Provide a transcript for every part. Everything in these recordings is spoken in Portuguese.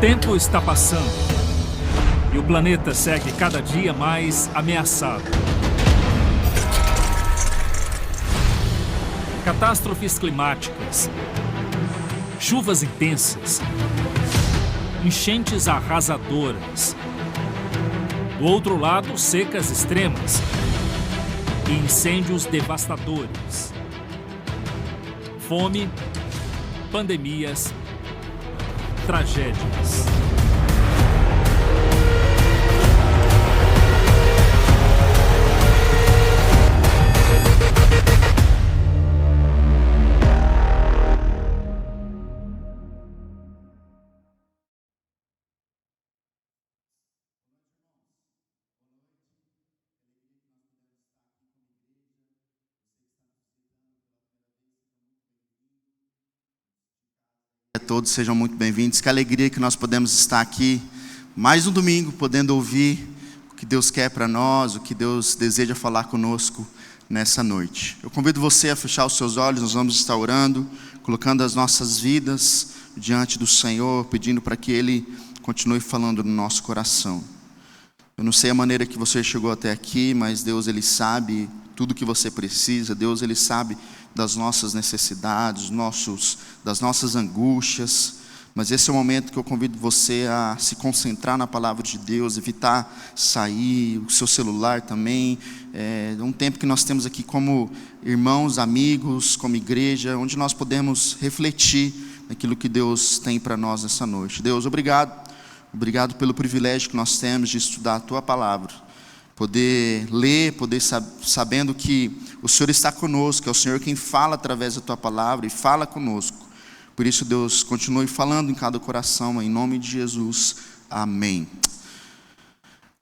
tempo está passando e o planeta segue cada dia mais ameaçado. Catástrofes climáticas, chuvas intensas, enchentes arrasadoras. Do outro lado, secas extremas e incêndios devastadores. Fome, pandemias, tragédias. Todos sejam muito bem-vindos. Que alegria que nós podemos estar aqui mais um domingo, podendo ouvir o que Deus quer para nós, o que Deus deseja falar conosco nessa noite. Eu convido você a fechar os seus olhos. Nós vamos estar orando, colocando as nossas vidas diante do Senhor, pedindo para que Ele continue falando no nosso coração. Eu não sei a maneira que você chegou até aqui, mas Deus, Ele sabe tudo que você precisa. Deus, Ele sabe das nossas necessidades, das nossas angústias. Mas esse é o momento que eu convido você a se concentrar na palavra de Deus, evitar sair, o seu celular também. É um tempo que nós temos aqui como irmãos, amigos, como igreja, onde nós podemos refletir naquilo que Deus tem para nós nessa noite. Deus, obrigado. Obrigado pelo privilégio que nós temos de estudar a Tua palavra. Poder ler, sabendo que o Senhor está conosco, é o Senhor quem fala através da Tua palavra e fala conosco. Por isso, Deus, continue falando em cada coração, em nome de Jesus. Amém.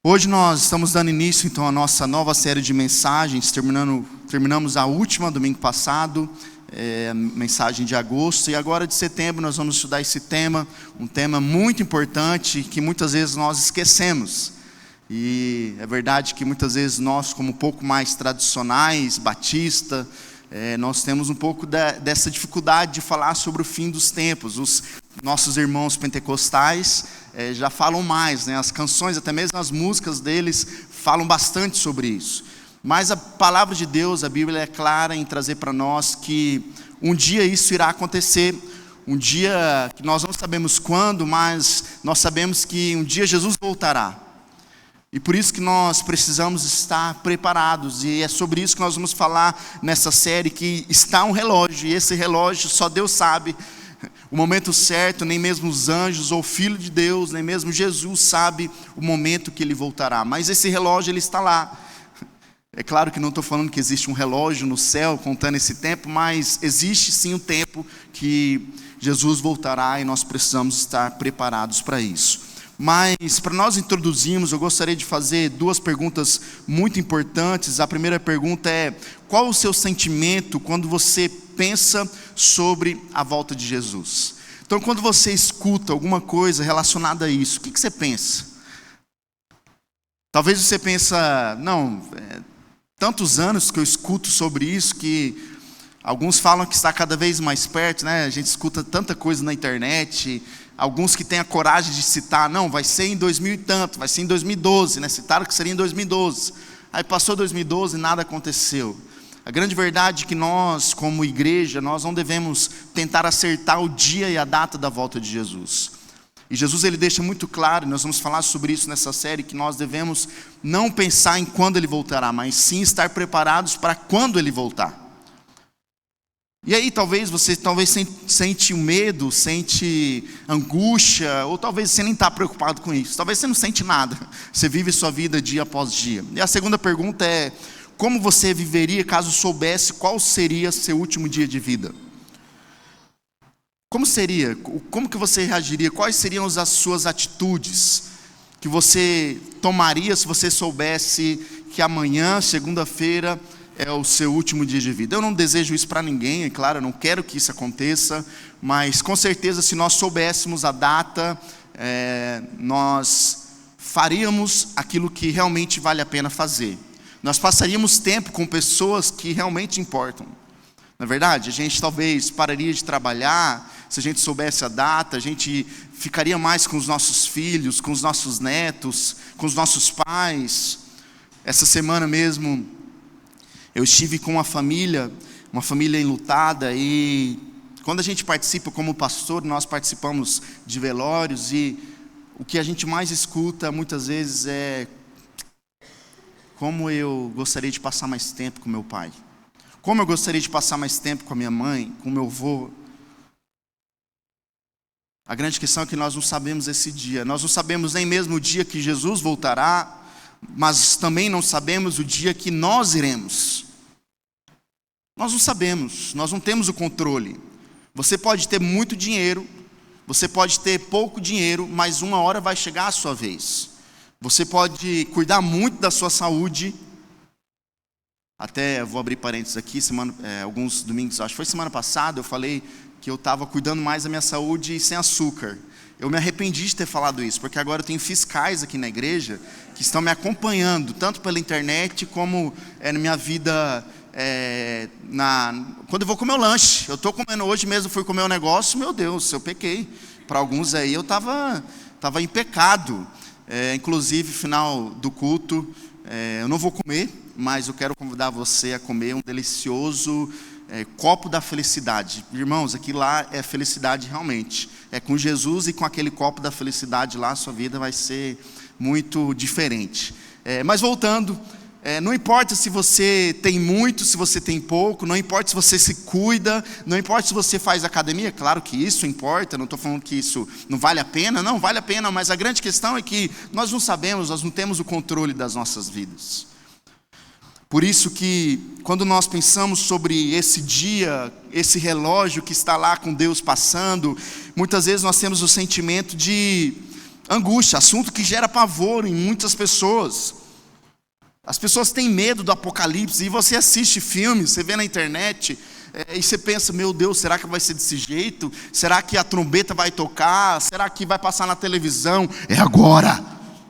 Hoje nós estamos dando início então à nossa nova série de mensagens, terminamos a última domingo passado, mensagem de agosto, e agora de setembro nós vamos estudar esse tema, um tema muito importante que muitas vezes nós esquecemos. E é verdade que muitas vezes nós, como um pouco mais tradicionais, batista, nós temos um pouco dessa dificuldade de falar sobre o fim dos tempos. Os nossos irmãos pentecostais já falam mais, né? As canções, até mesmo as músicas deles, falam bastante sobre isso. Mas a palavra de Deus, a Bíblia é clara em trazer para nós que um dia isso irá acontecer. Um dia que nós não sabemos quando, mas nós sabemos que um dia Jesus voltará. E por isso que nós precisamos estar preparados. E é sobre isso que nós vamos falar nessa série, que está um relógio. E esse relógio só Deus sabe o momento certo. Nem mesmo os anjos ou o Filho de Deus, nem mesmo Jesus sabe o momento que Ele voltará. Mas esse relógio, ele está lá. É claro que não estou falando que existe um relógio no céu contando esse tempo, mas existe sim um tempo que Jesus voltará e nós precisamos estar preparados para isso. Mas para nós introduzirmos, eu gostaria de fazer duas perguntas muito importantes. A primeira pergunta é: qual o seu sentimento quando você pensa sobre a volta de Jesus? Então, quando você escuta alguma coisa relacionada a isso, o que você pensa? Talvez você pensa, tantos anos que eu escuto sobre isso, que alguns falam que está cada vez mais perto, né? A gente escuta tanta coisa na internet. Alguns que têm a coragem de citar, vai ser em 2000 e tanto, vai ser em 2012, né? Citaram que seria em 2012. Aí passou 2012 e nada aconteceu. A grande verdade é que nós, como igreja, nós não devemos tentar acertar o dia e a data da volta de Jesus. E Jesus, ele deixa muito claro, e nós vamos falar sobre isso nessa série, que nós devemos não pensar em quando ele voltará, mas sim estar preparados para quando ele voltar. E aí talvez você sente medo, sente angústia, ou talvez você nem está preocupado com isso. Talvez você não sente nada, você vive sua vida dia após dia. E a segunda pergunta é: como você viveria caso soubesse qual seria seu último dia de vida? Como seria? Como que você reagiria? Quais seriam as suas atitudes que você tomaria se você soubesse que amanhã, segunda-feira, é o seu último dia de vida? Eu não desejo isso para ninguém, é claro, eu não quero que isso aconteça, mas com certeza se nós soubéssemos a data, nós faríamos aquilo que realmente vale a pena fazer. Nós passaríamos tempo com pessoas que realmente importam. Na verdade, a gente talvez pararia de trabalhar, se a gente soubesse a data, a gente ficaria mais com os nossos filhos, com os nossos netos, com os nossos pais. Essa semana mesmo, eu estive com uma família enlutada, e quando a gente participa como pastor, nós participamos de velórios, e o que a gente mais escuta muitas vezes é: como eu gostaria de passar mais tempo com meu pai, como eu gostaria de passar mais tempo com a minha mãe, com meu avô. A grande questão é que nós não sabemos esse dia, nós não sabemos nem mesmo o dia que Jesus voltará, mas também não sabemos o dia que nós iremos. Nós não sabemos, nós não temos o controle. Você pode ter muito dinheiro, você pode ter pouco dinheiro, mas uma hora vai chegar a sua vez. Você pode cuidar muito da sua saúde. Até vou abrir parênteses aqui, alguns domingos, acho que foi semana passada, eu falei que eu estava cuidando mais da minha saúde sem açúcar. Eu me arrependi de ter falado isso, porque agora eu tenho fiscais aqui na igreja que estão me acompanhando, tanto pela internet como na minha vida, quando eu vou comer o lanche. Eu estou comendo hoje mesmo, fui comer um negócio, meu Deus, eu pequei. Para alguns aí eu estava em pecado. Inclusive, final do culto, eu não vou comer, mas eu quero convidar você a comer um delicioso copo da felicidade. Irmãos, aqui lá é felicidade realmente. É com Jesus, e com aquele copo da felicidade lá, a sua vida vai ser muito diferente. Mas voltando, não importa se você tem muito, se você tem pouco, não importa se você se cuida, não importa se você faz academia, claro que isso importa, não estou falando que isso não vale a pena, não vale a pena, mas a grande questão é que nós não sabemos, nós não temos o controle das nossas vidas. Por isso que quando nós pensamos sobre esse dia, esse relógio que está lá com Deus passando, muitas vezes nós temos o sentimento de angústia, assunto que gera pavor em muitas pessoas. As pessoas têm medo do apocalipse, e você assiste filmes, você vê na internet, e você pensa: meu Deus, será que vai ser desse jeito? Será que a trombeta vai tocar? Será que vai passar na televisão? É agora!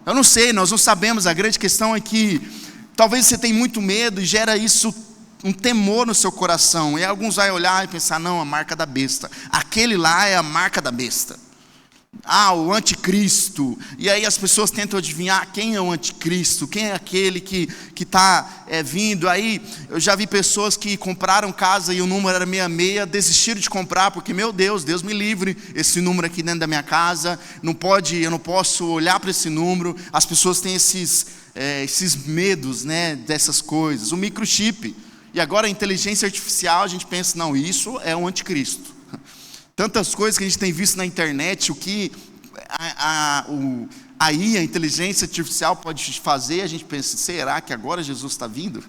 Eu não sei, nós não sabemos. A grande questão é que talvez você tenha muito medo e gera isso, um temor no seu coração. E alguns vão olhar e pensar: não, a marca da besta. Aquele lá é a marca da besta. O anticristo. E aí as pessoas tentam adivinhar quem é o anticristo, quem é aquele que está vindo. Aí eu já vi pessoas que compraram casa e o número era 66, desistiram de comprar, porque, meu Deus, Deus me livre, esse número aqui dentro da minha casa, eu não posso olhar para esse número. As pessoas têm esses medos, né, dessas coisas. O microchip, e agora a inteligência artificial, a gente pensa: não, isso é o anticristo. Tantas coisas que a gente tem visto na internet, o que a inteligência artificial pode fazer, a gente pensa: será que agora Jesus está vindo?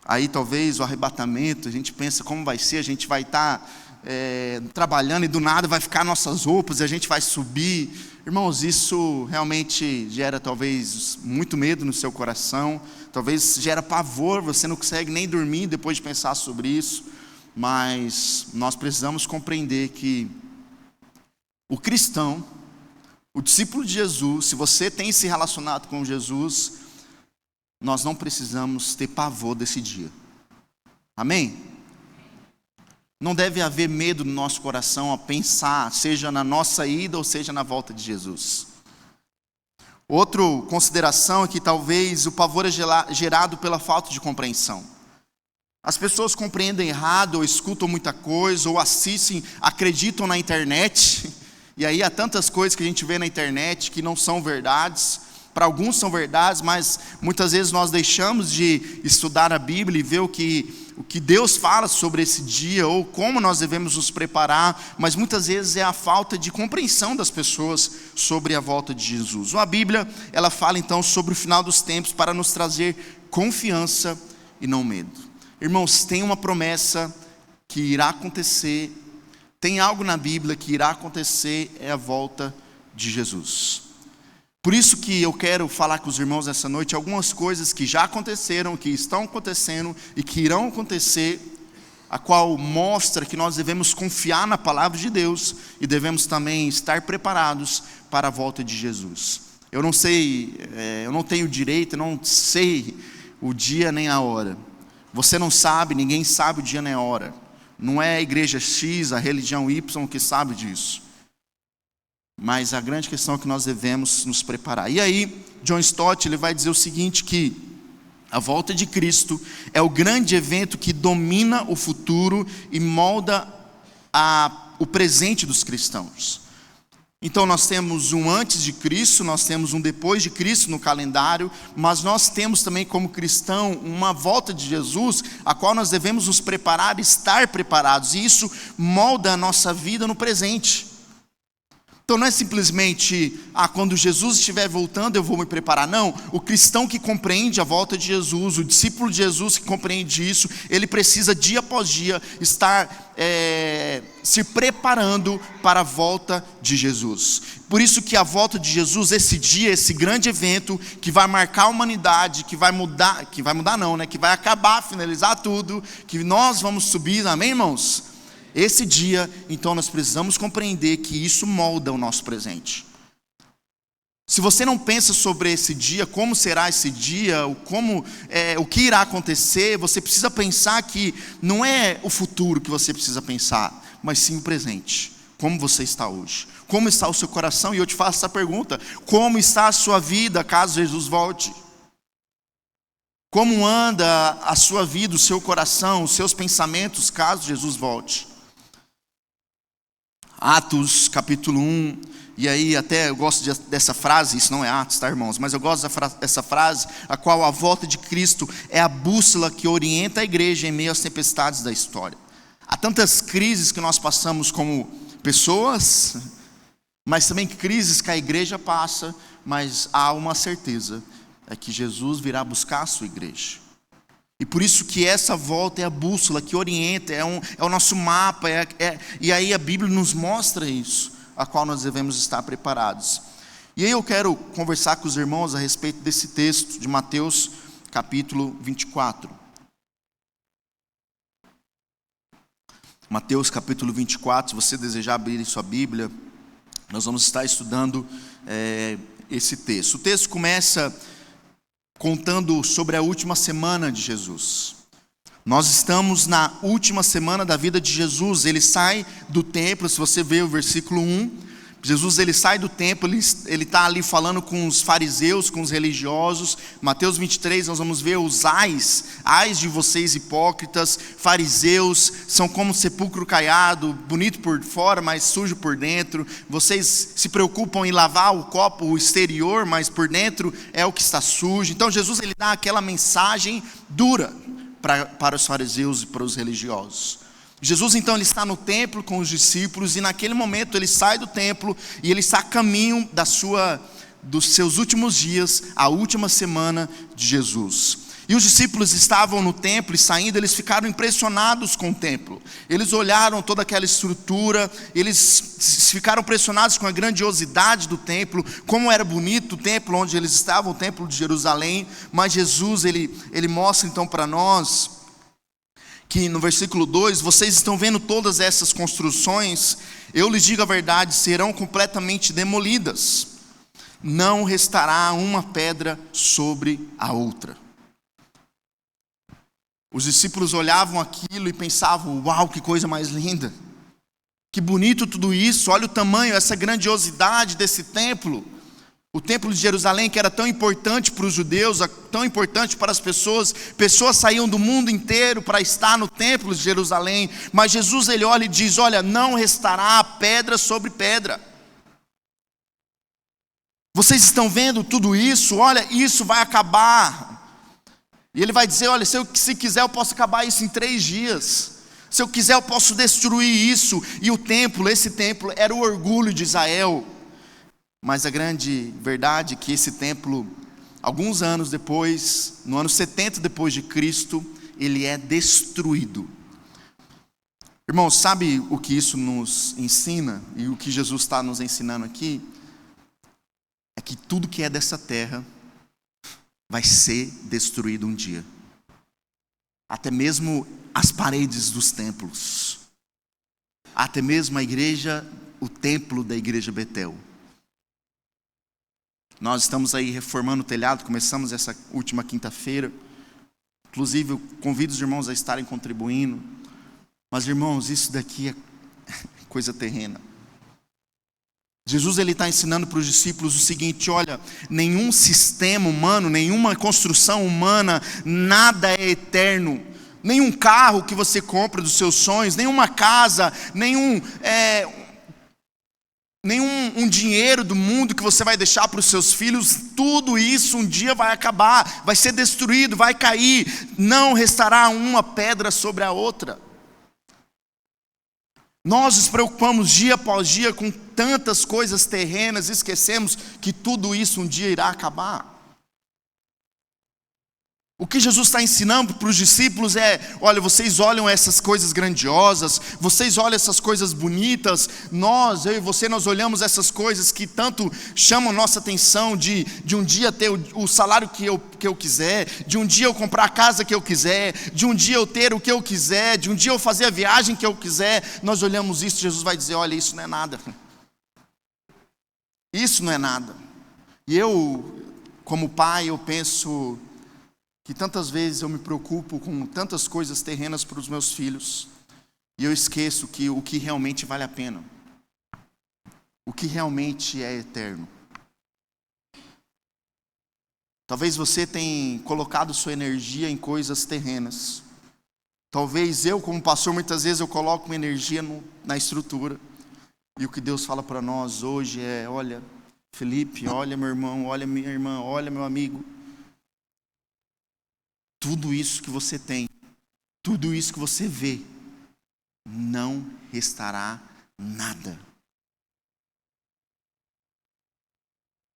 Aí talvez o arrebatamento, a gente pensa como vai ser, a gente vai estar trabalhando e do nada vai ficar nossas roupas e a gente vai subir. Irmãos, isso realmente gera talvez muito medo no seu coração, talvez gera pavor, você não consegue nem dormir depois de pensar sobre isso. Mas nós precisamos compreender que o cristão, o discípulo de Jesus, se você tem se relacionado com Jesus, nós não precisamos ter pavor desse dia. Amém? Não deve haver medo no nosso coração a pensar, seja na nossa ida ou seja na volta de Jesus. Outra consideração é que talvez o pavor é gerado pela falta de compreensão. As pessoas compreendem errado, ou escutam muita coisa, ou assistem, acreditam na internet. E aí há tantas coisas que a gente vê na internet que não são verdades. Para alguns são verdades, mas muitas vezes nós deixamos de estudar a Bíblia e ver o que Deus fala sobre esse dia, ou como nós devemos nos preparar. Mas muitas vezes é a falta de compreensão das pessoas sobre a volta de Jesus. A Bíblia, ela fala então sobre o final dos tempos para nos trazer confiança e não medo. Irmãos, tem uma promessa que irá acontecer, tem algo na Bíblia que irá acontecer, é a volta de Jesus. Por isso que eu quero falar com os irmãos essa noite algumas coisas que já aconteceram, que estão acontecendo e que irão acontecer, a qual mostra que nós devemos confiar na palavra de Deus e devemos também estar preparados para a volta de Jesus. Eu não sei, eu não tenho direito, eu não sei o dia nem a hora. Você não sabe, ninguém sabe o dia nem a hora. Não é a igreja X, a religião Y que sabe disso. Mas a grande questão é que nós devemos nos preparar. E aí, John Stott ele vai dizer o seguinte, que a volta de Cristo é o grande evento que domina o futuro e molda o presente dos cristãos. Então nós temos um antes de Cristo, nós temos um depois de Cristo no calendário, mas nós temos também como cristão uma volta de Jesus, a qual nós devemos nos preparar, estar preparados, e isso molda a nossa vida no presente. Então não é simplesmente, quando Jesus estiver voltando eu vou me preparar. Não, o cristão que compreende a volta de Jesus, o discípulo de Jesus que compreende isso, ele precisa dia após dia estar se preparando para a volta de Jesus. Por isso que a volta de Jesus, esse dia, esse grande evento que vai marcar a humanidade, que vai acabar, finalizar tudo, que nós vamos subir, amém, irmãos? Esse dia, então nós precisamos compreender que isso molda o nosso presente. Se você não pensa sobre esse dia, como será esse dia, o que irá acontecer, você precisa pensar que não é o futuro que você precisa pensar, mas sim o presente. Como você está hoje? Como está o seu coração? E eu te faço essa pergunta: como está a sua vida caso Jesus volte? Como anda a sua vida, o seu coração, os seus pensamentos caso Jesus volte? Atos capítulo 1, e aí até eu gosto dessa frase, isso não é Atos, tá, irmãos? Mas eu gosto dessa frase, a qual a volta de Cristo é a bússola que orienta a igreja em meio às tempestades da história. Há tantas crises que nós passamos como pessoas, mas também crises que a igreja passa, mas há uma certeza, é que Jesus virá buscar a sua igreja. E por isso que essa volta é a bússola que orienta, é o nosso mapa, e aí a Bíblia nos mostra isso, a qual nós devemos estar preparados. E aí eu quero conversar com os irmãos a respeito desse texto de Mateus capítulo 24. Mateus capítulo 24, se você desejar abrir sua Bíblia, nós vamos estar estudando esse texto. O texto começa contando sobre a última semana de Jesus. Nós estamos na última semana da vida de Jesus. Ele sai do templo, se você ver o versículo 1, Jesus ele sai do templo, ele está ali falando com os fariseus, com os religiosos. Mateus 23 nós vamos ver os ais de vocês hipócritas, fariseus, são como sepulcro caiado, bonito por fora, mas sujo por dentro. Vocês se preocupam em lavar o copo, o exterior, mas por dentro é o que está sujo. Então Jesus ele dá aquela mensagem dura para os fariseus e para os religiosos. Jesus então ele está no templo com os discípulos, e naquele momento ele sai do templo e ele está a caminho dos seus últimos dias, a última semana de Jesus. E os discípulos estavam no templo e saindo, eles ficaram impressionados com o templo. Eles olharam toda aquela estrutura, eles ficaram impressionados com a grandiosidade do templo, como era bonito o templo onde eles estavam, o templo de Jerusalém. Mas Jesus ele mostra então para nós que no versículo 2, vocês estão vendo todas essas construções, eu lhes digo a verdade, serão completamente demolidas. Não restará uma pedra sobre a outra. Os discípulos olhavam aquilo e pensavam: uau, que coisa mais linda. Que bonito tudo isso, olha o tamanho, essa grandiosidade desse templo. O templo de Jerusalém, que era tão importante para os judeus, tão importante para as pessoas saíam do mundo inteiro para estar no templo de Jerusalém. Mas Jesus ele olha e diz: olha, não restará pedra sobre pedra. Vocês estão vendo tudo isso? Olha, isso vai acabar. E ele vai dizer: olha, se quiser eu posso acabar isso em 3 dias. Se eu quiser eu posso destruir isso. E o templo, esse templo era o orgulho de Israel. Mas a grande verdade é que esse templo, alguns anos depois, no ano 70 depois de Cristo, ele é destruído. Irmãos, sabe o que isso nos ensina? E o que Jesus está nos ensinando aqui? É que tudo que é dessa terra vai ser destruído um dia. Até mesmo as paredes dos templos. Até mesmo a igreja, o templo da igreja Betel. Nós estamos aí reformando o telhado, começamos essa última quinta-feira. Inclusive, eu convido os irmãos a estarem contribuindo. Mas irmãos, isso daqui é coisa terrena. Jesus ele está ensinando para os discípulos o seguinte: olha, nenhum sistema humano, nenhuma construção humana, nada é eterno. Nenhum carro que você compra dos seus sonhos, nenhuma casa, nenhum dinheiro do mundo que você vai deixar para os seus filhos, tudo isso um dia vai acabar, vai ser destruído, vai cair, não restará uma pedra sobre a outra. Nós nos preocupamos dia após dia com tantas coisas terrenas, esquecemos que tudo isso um dia irá acabar. O que Jesus está ensinando para os discípulos é: olha, vocês olham essas coisas grandiosas, vocês olham essas coisas bonitas, eu e você, nós olhamos essas coisas que tanto chamam nossa atenção, de um dia ter o salário que eu quiser, de um dia eu comprar a casa que eu quiser, de um dia eu ter o que eu quiser, de um dia eu fazer a viagem que eu quiser. Nós olhamos isso, Jesus vai dizer: olha, isso não é nada. Isso não é nada. E eu, como pai, eu penso que tantas vezes eu me preocupo com tantas coisas terrenas para os meus filhos, e eu esqueço que o que realmente vale a pena, o que realmente é eterno. Talvez você tenha colocado sua energia em coisas terrenas. Talvez eu, como pastor, muitas vezes eu coloco minha energia na estrutura. E o que Deus fala para nós hoje é: olha, Felipe, olha meu irmão, olha minha irmã, olha meu amigo. Tudo isso que você tem, tudo isso que você vê, não restará nada.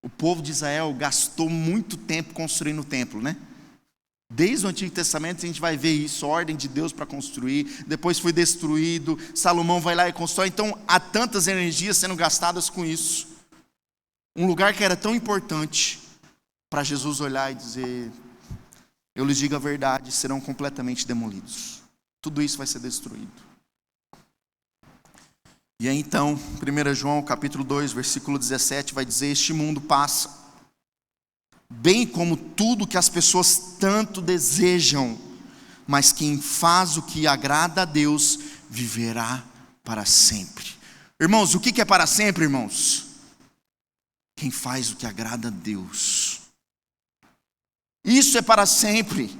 O povo de Israel gastou muito tempo construindo o templo, né? Desde o Antigo Testamento a gente vai ver isso, a ordem de Deus para construir, depois foi destruído, Salomão vai lá e constrói. Então há tantas energias sendo gastadas com isso. Um lugar que era tão importante, para Jesus olhar e dizer: eu lhes digo a verdade, serão completamente demolidos. Tudo isso vai ser destruído. E aí então, 1 João capítulo 2, versículo 17, vai dizer: este mundo passa, bem como tudo que as pessoas tanto desejam, mas quem faz o que agrada a Deus, viverá para sempre. Irmãos, o que é para sempre, irmãos? Quem faz o que agrada a Deus. Isso é para sempre.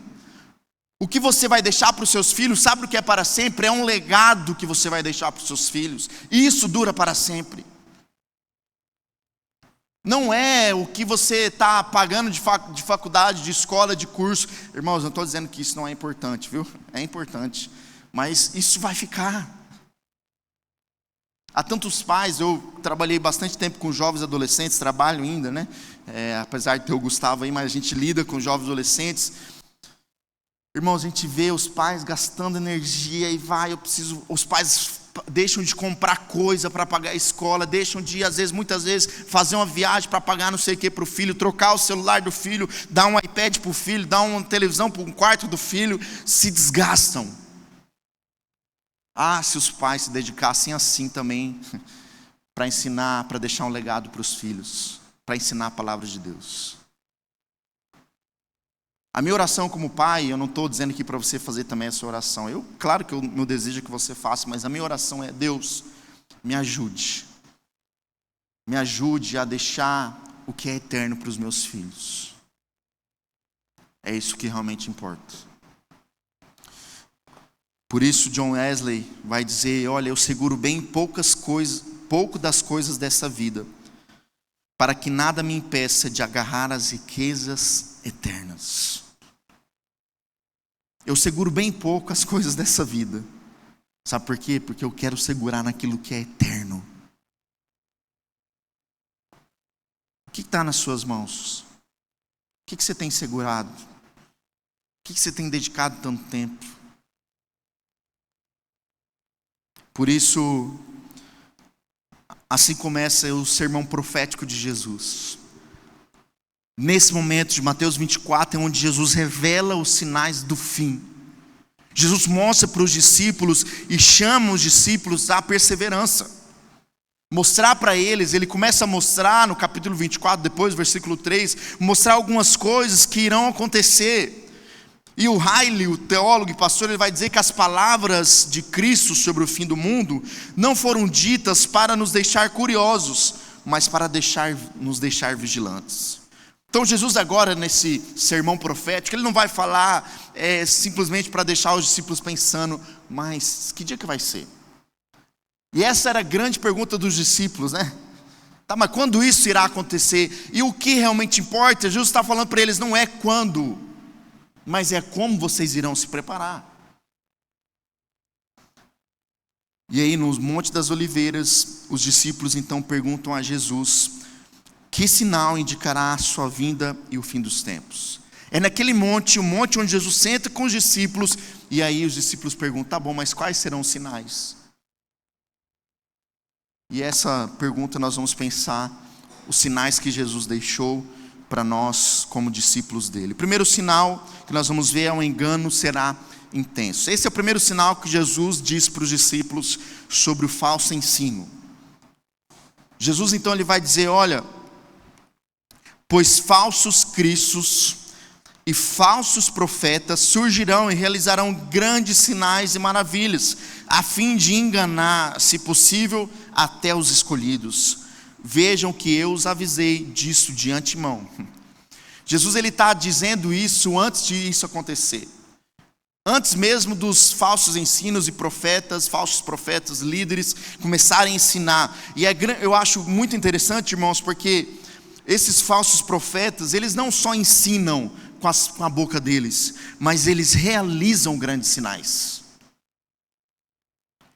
O que você vai deixar para os seus filhos, sabe o que é para sempre? É um legado que você vai deixar para os seus filhos. E isso dura para sempre. Não é o que você está pagando de faculdade, de escola, de curso. Irmãos, não estou dizendo que isso não é importante, viu? É importante. Mas isso vai ficar. Há tantos pais, eu trabalhei bastante tempo com jovens adolescentes, trabalho ainda, né? Apesar de ter o Gustavo aí, mas a gente lida com jovens adolescentes. Irmãos, a gente vê os pais gastando energia e os pais deixam de comprar coisa para pagar a escola, deixam de, muitas vezes, fazer uma viagem para pagar não sei o que para o filho, trocar o celular do filho, dar um iPad para o filho, dar uma televisão para um quarto do filho, se desgastam. Se os pais se dedicassem assim também, para ensinar, para deixar um legado para os filhos, para ensinar a palavra de Deus. A minha oração como pai, eu não estou dizendo aqui para você fazer também essa oração. Claro que o meu desejo é que você faça, mas a minha oração é: Deus, me ajude. Me ajude a deixar o que é eterno para os meus filhos. É isso que realmente importa. Por isso John Wesley vai dizer: olha, eu seguro bem pouco das coisas dessa vida, para que nada me impeça de agarrar as riquezas eternas. Eu seguro bem pouco as coisas dessa vida. Sabe por quê? Porque eu quero segurar naquilo que é eterno. O que está nas suas mãos? O que você tem segurado? O que você tem dedicado tanto tempo? Por isso, assim começa o sermão profético de Jesus. Nesse momento de Mateus 24 é onde Jesus revela os sinais do fim. Jesus mostra para os discípulos e chama os discípulos à perseverança. Mostrar para eles, ele começa a mostrar no capítulo 24, depois versículo 3, mostrar algumas coisas que irão acontecer. E o Riley, o teólogo e pastor, ele vai dizer que as palavras de Cristo sobre o fim do mundo não foram ditas para nos deixar curiosos, mas para nos deixar vigilantes. Então Jesus agora, nesse sermão profético, ele não vai falar simplesmente para deixar os discípulos pensando, mas que dia que vai ser? E essa era a grande pergunta dos discípulos, né? Tá, mas quando isso irá acontecer? E o que realmente importa, Jesus está falando para eles, não é quando, mas é como vocês irão se preparar. E aí no Monte das Oliveiras, os discípulos então perguntam a Jesus, que sinal indicará a sua vinda e o fim dos tempos? É naquele monte, o monte onde Jesus senta com os discípulos, e aí os discípulos perguntam, tá bom, mas quais serão os sinais? E essa pergunta nós vamos pensar, os sinais que Jesus deixou para nós como discípulos dele. O primeiro sinal que nós vamos ver é o engano será intenso. Esse é o primeiro sinal que Jesus diz para os discípulos sobre o falso ensino. Jesus então ele vai dizer, olha, pois falsos cristos e falsos profetas surgirão e realizarão grandes sinais e maravilhas, a fim de enganar, se possível, até os escolhidos. Vejam que eu os avisei disso de antemão. Jesus ele está dizendo isso antes de isso acontecer. Antes mesmo dos falsos ensinos e profetas, falsos profetas, líderes, começarem a ensinar. E eu acho muito interessante, irmãos, porque esses falsos profetas, eles não só ensinam com a boca deles, mas eles realizam grandes sinais.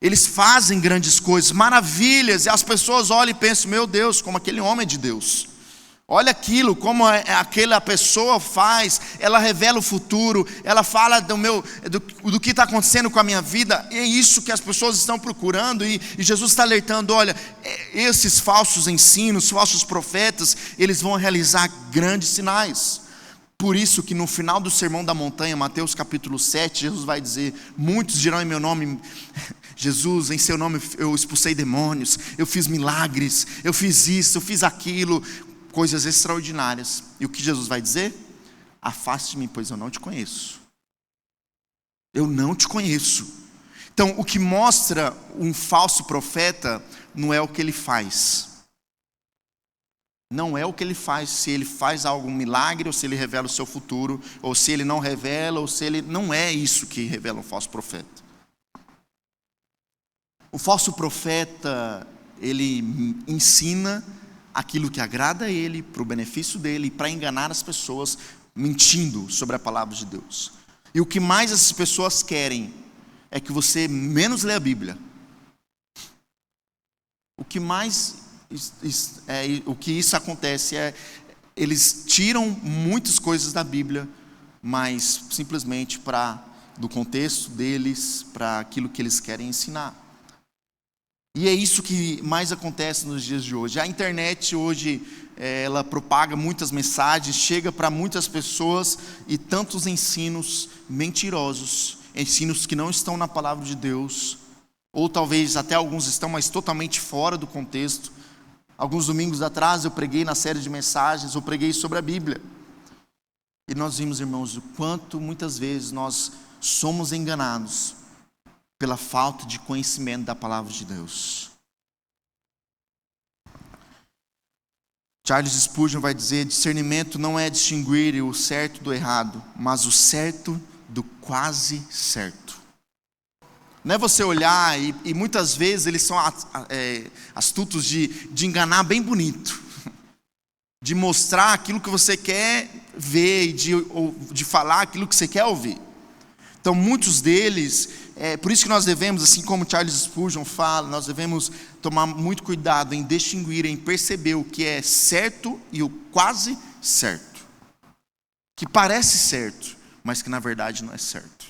Eles fazem grandes coisas, maravilhas, e as pessoas olham e pensam, meu Deus, como aquele homem é de Deus. Olha aquilo, como aquela pessoa faz, ela revela o futuro, ela fala do que está acontecendo com a minha vida, e é isso que as pessoas estão procurando, e Jesus está alertando, olha, esses falsos ensinos, falsos profetas, eles vão realizar grandes sinais. Por isso que no final do Sermão da Montanha, Mateus capítulo 7, Jesus vai dizer, muitos dirão em meu nome, Jesus, em seu nome eu expulsei demônios, eu fiz milagres, eu fiz isso, eu fiz aquilo, coisas extraordinárias. E o que Jesus vai dizer? Afaste de mim, pois eu não te conheço. Eu não te conheço. Então, o que mostra um falso profeta não é o que ele faz. Não é o que ele faz, se ele faz algum milagre, ou se ele revela o seu futuro, ou se ele não revela, ou se ele... Não é isso que revela um falso profeta. O falso profeta, ele ensina aquilo que agrada a ele, para o benefício dele, para enganar as pessoas, mentindo sobre a palavra de Deus. E o que mais essas pessoas querem é que você menos lê a Bíblia. O que isso acontece é, eles tiram muitas coisas da Bíblia, mas simplesmente do contexto deles, para aquilo que eles querem ensinar. E é isso que mais acontece nos dias de hoje. A internet hoje, ela propaga muitas mensagens, chega para muitas pessoas, e tantos ensinos mentirosos, ensinos que não estão na palavra de Deus, ou talvez até alguns estão, mas totalmente fora do contexto. Alguns domingos atrás eu preguei na série de mensagens, eu preguei sobre a Bíblia. E nós vimos, irmãos, o quanto muitas vezes nós somos enganados pela falta de conhecimento da palavra de Deus. Charles Spurgeon vai dizer, discernimento não é distinguir o certo do errado, mas o certo do quase certo. Não é você olhar, e muitas vezes eles são astutos de enganar bem bonito, de mostrar aquilo que você quer ver e de falar aquilo que você quer ouvir. Então muitos deles, por isso que nós devemos, assim como Charles Spurgeon fala, nós devemos tomar muito cuidado em distinguir, em perceber o que é certo e o quase certo, que parece certo, mas que na verdade não é certo.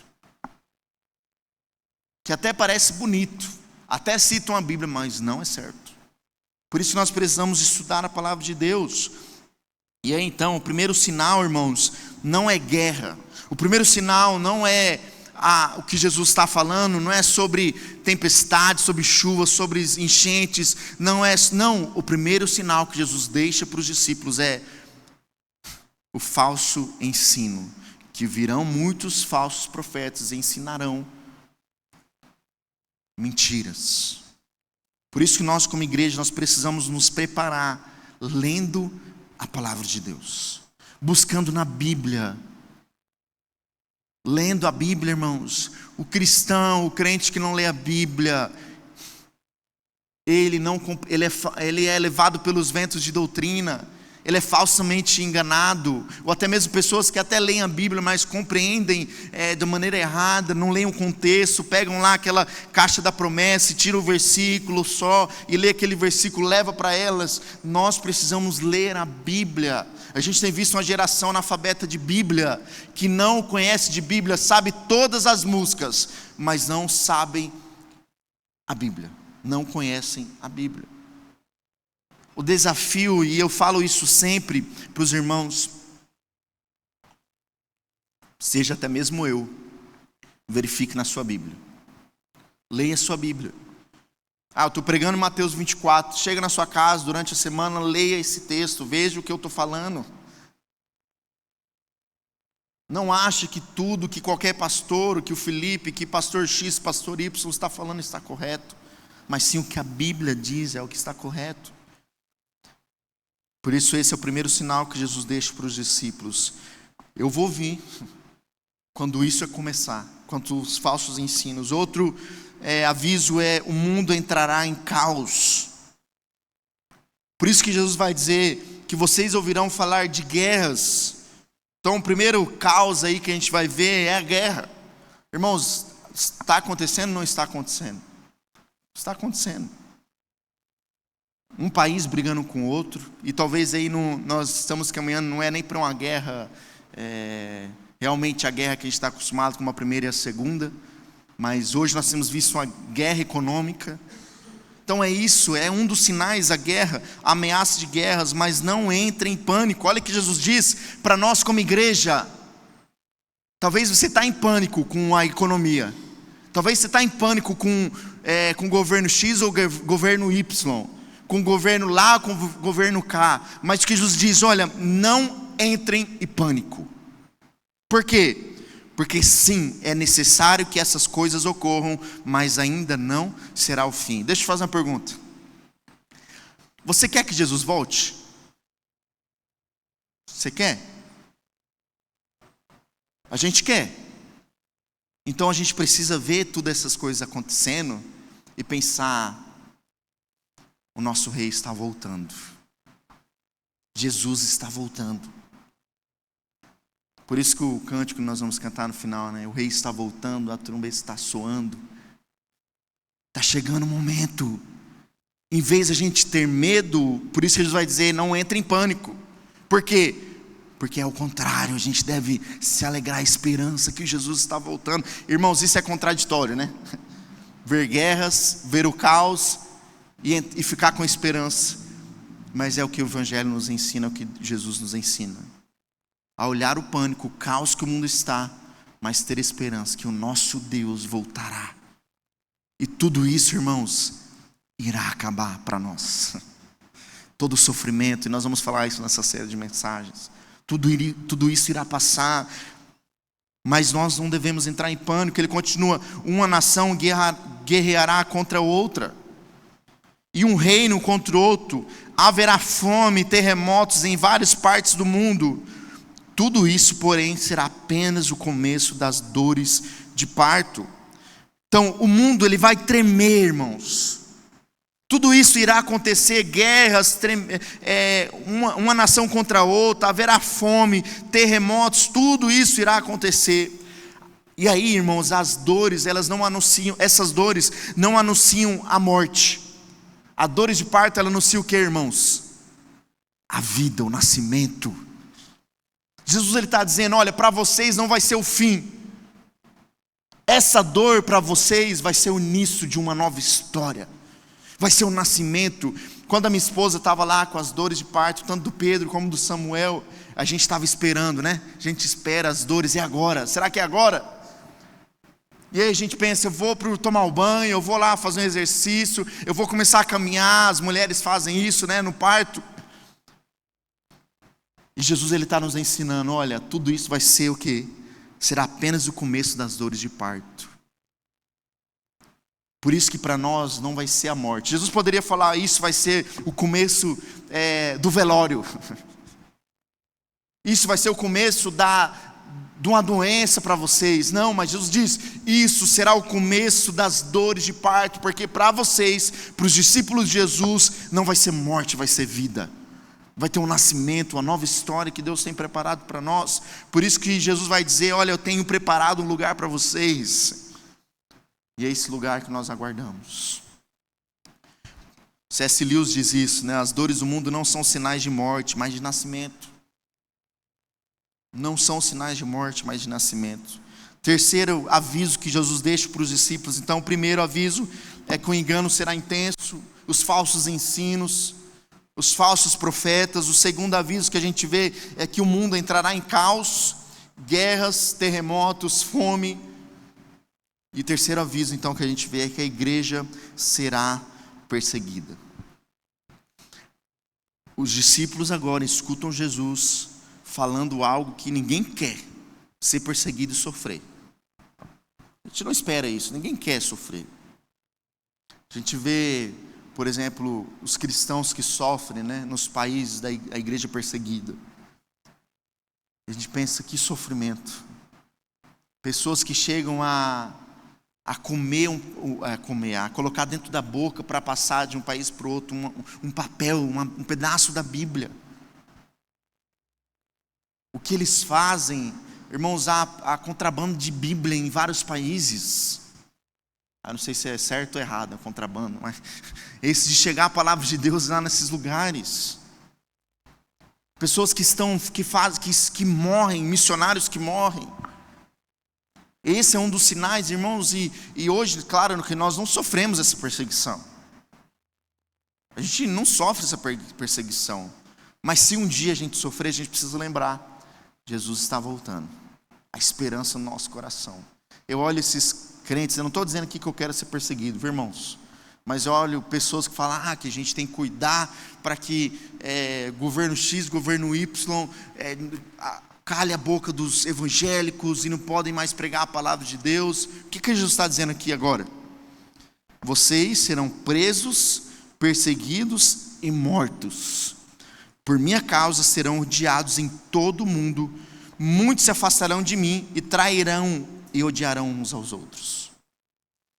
Que até parece bonito, até citam a Bíblia, mas não é certo. Por isso nós precisamos estudar a palavra de Deus. E aí então, o primeiro sinal, irmãos, não é guerra. O primeiro sinal não é o que Jesus está falando, não é sobre tempestade, sobre chuva, sobre enchentes. Não, o primeiro sinal que Jesus deixa para os discípulos é o falso ensino, que virão muitos falsos profetas e ensinarão mentiras. Por isso que nós, como igreja, nós precisamos nos preparar lendo a palavra de Deus, buscando na Bíblia, lendo a Bíblia, irmãos. O cristão, o crente que não lê a Bíblia, ele é levado pelos ventos de doutrina, ele é falsamente enganado, ou até mesmo pessoas que até leem a Bíblia, mas compreendem de maneira errada, não leem o contexto, pegam lá aquela caixa da promessa e tiram o versículo só, e lê aquele versículo, leva para elas. Nós precisamos ler a Bíblia. A gente tem visto uma geração analfabeta de Bíblia, que não conhece de Bíblia, sabe todas as músicas, mas não sabem a Bíblia, não conhecem a Bíblia. O desafio, e eu falo isso sempre para os irmãos, seja até mesmo eu, verifique na sua Bíblia, leia a sua Bíblia. Eu estou pregando Mateus 24, chega na sua casa durante a semana, leia esse texto, veja o que eu estou falando. Não ache que tudo, que qualquer pastor, que o Felipe, que pastor X, pastor Y está falando está correto, mas sim o que a Bíblia diz é o que está correto. Por isso esse é o primeiro sinal que Jesus deixa para os discípulos. Eu vou vir quando isso começar, quanto os falsos ensinos. Outro aviso é: o mundo entrará em caos. Por isso que Jesus vai dizer que vocês ouvirão falar de guerras. Então o primeiro caos aí que a gente vai ver é a guerra. Irmãos, está acontecendo ou não está acontecendo? Está acontecendo. Um país brigando com o outro, e talvez aí nós estamos caminhando, não é nem para uma guerra, realmente a guerra que a gente está acostumado com a primeira e a segunda, mas hoje nós temos visto uma guerra econômica. Então é isso, é um dos sinais, a guerra, a ameaça de guerras, mas não entre em pânico. Olha o que Jesus diz para nós como igreja. Talvez você está em pânico com a economia, talvez você está em pânico com o governo X ou governo Y, com o governo lá, com o governo cá, mas que Jesus diz: olha, não entrem em pânico. Por quê? Porque sim, é necessário que essas coisas ocorram, mas ainda não será o fim. Deixa eu fazer uma pergunta. Você quer que Jesus volte? Você quer? A gente quer. Então a gente precisa ver todas essas coisas acontecendo e pensar: o nosso rei está voltando. Jesus está voltando. Por isso que o cântico que nós vamos cantar no final, o rei está voltando, a trombeta está soando. Está chegando o momento. Em vez de a gente ter medo, por isso que Jesus vai dizer: não entre em pânico. Por quê? Porque é o contrário, a gente deve se alegrar, a esperança que Jesus está voltando. Irmãos, isso é contraditório, né? Ver guerras, ver o caos e ficar com esperança. Mas é o que o Evangelho nos ensina, é o que Jesus nos ensina. A olhar o pânico, o caos que o mundo está, mas ter esperança que o nosso Deus voltará. E tudo isso, irmãos, irá acabar para nós. Todo o sofrimento, e nós vamos falar isso nessa série de mensagens. Tudo isso irá passar, mas nós não devemos entrar em pânico. Ele continua: uma nação guerreará contra outra, e um reino contra outro. Haverá fome, terremotos em várias partes do mundo. Tudo isso, porém, será apenas o começo das dores de parto. Então, o mundo ele vai tremer, irmãos. Tudo isso irá acontecer, guerras, uma nação contra a outra, haverá fome, terremotos, tudo isso irá acontecer. E aí, irmãos, as dores, essas dores não anunciam a morte. A dores de parto, ela anuncia o que, irmãos? A vida, o nascimento. Jesus está dizendo: olha, para vocês não vai ser o fim. Essa dor para vocês vai ser o início de uma nova história. Vai ser o nascimento. Quando a minha esposa estava lá com as dores de parto, tanto do Pedro como do Samuel, a gente estava esperando, né? A gente espera as dores, e agora? Será que é agora? E aí a gente pensa: eu vou tomar o banho, eu vou lá fazer um exercício, eu vou começar a caminhar. As mulheres fazem isso, né, no parto. E Jesus está nos ensinando: olha, tudo isso vai ser o quê? será apenas o começo das dores de parto. Por isso que para nós não vai ser a morte. Jesus poderia falar, isso vai ser o começo do velório. Isso vai ser o começo de uma doença para vocês. Não, mas Jesus diz, isso será o começo das dores de parto, porque para vocês, para os discípulos de Jesus, não vai ser morte, vai ser vida. Vai ter um nascimento, uma nova história que Deus tem preparado para nós. Por isso que Jesus vai dizer, olha, eu tenho preparado um lugar para vocês. E é esse lugar que nós aguardamos. C.S. Lewis diz isso, né? As dores do mundo não são sinais de morte, mas de nascimento. Não são sinais de morte, mas de nascimento. Terceiro aviso que Jesus deixa para os discípulos. Então, o primeiro aviso é que o engano será intenso, os falsos ensinos, os falsos profetas. O segundo aviso que a gente vê é que o mundo entrará em caos, guerras, terremotos, fome. E o terceiro aviso, então, que a gente vê é que a igreja será perseguida. Os discípulos agora escutam Jesus falando algo que ninguém quer, ser perseguido e sofrer. A gente não espera isso, ninguém quer sofrer. A gente vê, por exemplo, os cristãos que sofrem, né, nos países da igreja perseguida. A gente pensa, que sofrimento. Pessoas que chegam a colocar dentro da boca para passar de um país para o outro um papel, um pedaço da Bíblia. O que eles fazem, irmãos, há contrabando de Bíblia em vários países. Eu não sei se é certo ou errado, contrabando, mas esse de chegar a palavra de Deus lá nesses lugares. Pessoas que morrem, missionários que morrem. Esse é um dos sinais, irmãos, e hoje, claro, que nós não sofremos essa perseguição. A gente não sofre essa perseguição. Mas se um dia a gente sofrer, a gente precisa lembrar, Jesus está voltando. A esperança no nosso coração. Eu olho esses crentes, eu não estou dizendo aqui que eu quero ser perseguido, viu, irmãos? Mas eu olho pessoas que falam que a gente tem que cuidar para que governo X, governo Y, cale a boca dos evangélicos e não podem mais pregar a palavra de Deus. O que Jesus está dizendo aqui agora? Vocês serão presos, perseguidos e mortos. Por minha causa serão odiados em todo o mundo. Muitos se afastarão de mim e trairão e odiarão uns aos outros.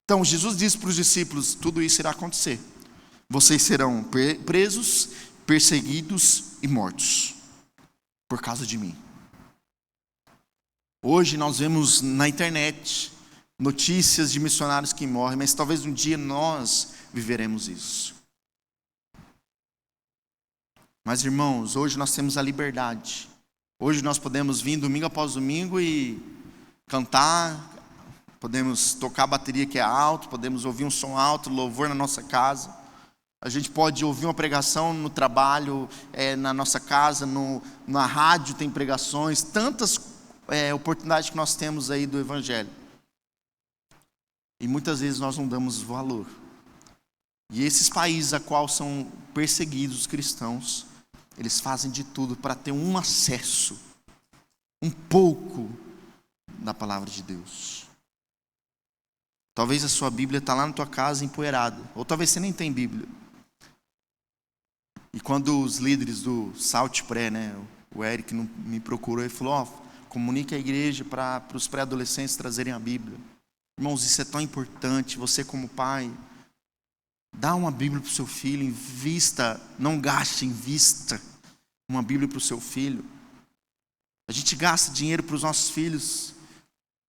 Então Jesus disse para os discípulos, tudo isso irá acontecer. Vocês serão presos, perseguidos e mortos por causa de mim. Hoje nós vemos na internet notícias de missionários que morrem, mas talvez um dia nós viveremos isso. Mas, irmãos, hoje nós temos a liberdade. Hoje nós podemos vir domingo após domingo e cantar, podemos tocar a bateria que é alto, podemos ouvir um som alto, louvor na nossa casa. A gente pode ouvir uma pregação no trabalho, na nossa casa, na rádio tem pregações, tantas oportunidades que nós temos aí do Evangelho. E muitas vezes nós não damos valor. E esses países a qual são perseguidos os cristãos, eles fazem de tudo para ter um acesso, um pouco da palavra de Deus. Talvez a sua Bíblia está lá na tua casa empoeirada, ou talvez você nem tem Bíblia. E quando os líderes do Salt Pré, né, o Eric me procurou e falou, comunique a igreja para os pré-adolescentes trazerem a Bíblia. Irmãos, isso é tão importante, você como pai, dá uma Bíblia para o seu filho, invista, não gaste, invista uma Bíblia para o seu filho. A gente gasta dinheiro para os nossos filhos.